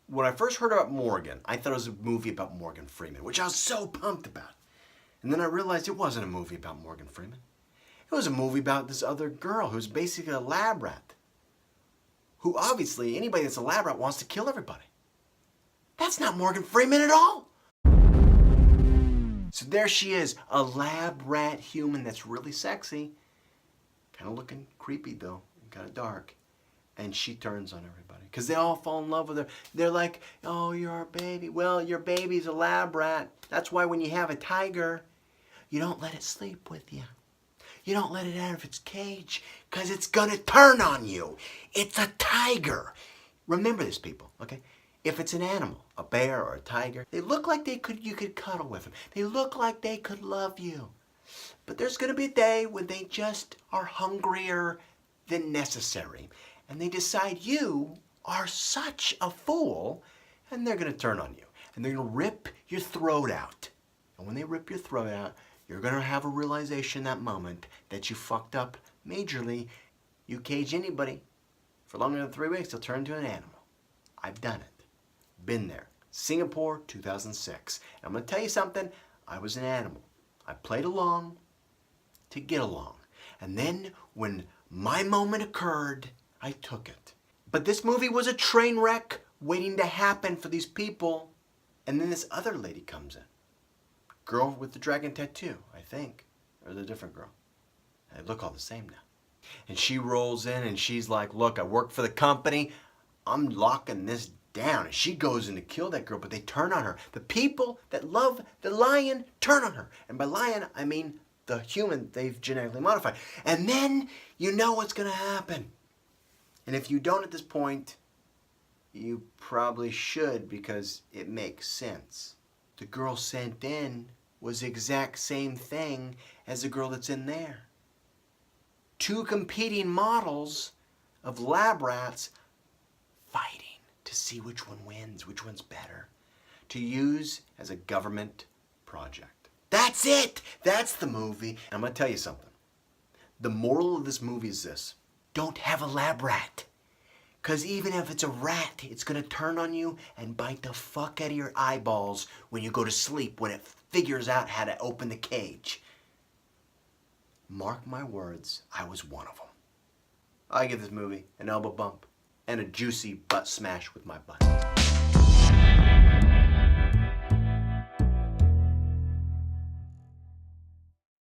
When I first heard about Morgan, I thought it was a movie about Morgan Freeman, which I was so pumped about. And then I realized it wasn't a movie about Morgan Freeman. It was a movie about this other girl who's basically a lab rat. Who obviously, anybody that's a lab rat wants to kill everybody. That's not Morgan Freeman at all. So there she is, a lab rat human that's really sexy. Kind of looking creepy though, kind of dark. And she turns on everybody because they all fall in love with her. They're like, oh, you're our baby. Well, your baby's a lab rat. That's why when you have a tiger, you don't let it sleep with you. You don't let it out of its cage because it's going to turn on you. It's a tiger. Remember this, people, okay? If it's an animal, a bear or a tiger, they look like you could cuddle with them. They look like they could love you. But there's going to be a day when they just are hungrier than necessary. And they decide you are such a fool, and they're going to turn on you. And they're going to rip your throat out. And when they rip your throat out, you're going to have a realization that moment that you fucked up majorly. You cage anybody for longer than 3 weeks, they'll turn into an animal. I've done it. Been there. Singapore, 2006. And I'm going to tell you something. I was an animal. I played along to get along. And then when my moment occurred, I took it. But this movie was a train wreck waiting to happen for these people. And then this other lady comes in. Girl with the dragon tattoo, I think. Or the different girl. They look all the same now. And she rolls in and she's like, look, I work for the company. I'm locking this down. And she goes in to kill that girl, but they turn on her. The people that love the lion turn on her. And by lion, I mean the human they've genetically modified. And then you know what's going to happen. And if you don't at this point, you probably should because it makes sense. The girl sent in was the exact same thing as the girl that's in there. Two competing models of lab rats fighting to see which one wins, which one's better, to use as a government project. That's it! That's the movie. And I'm going to tell you something. The moral of this movie is this. Don't have a lab rat. Because even if it's a rat, it's going to turn on you and bite the fuck out of your eyeballs when you go to sleep, when it figures out how to open the cage. Mark my words, I was one of them. I give this movie an elbow bump and a juicy butt smash with my butt.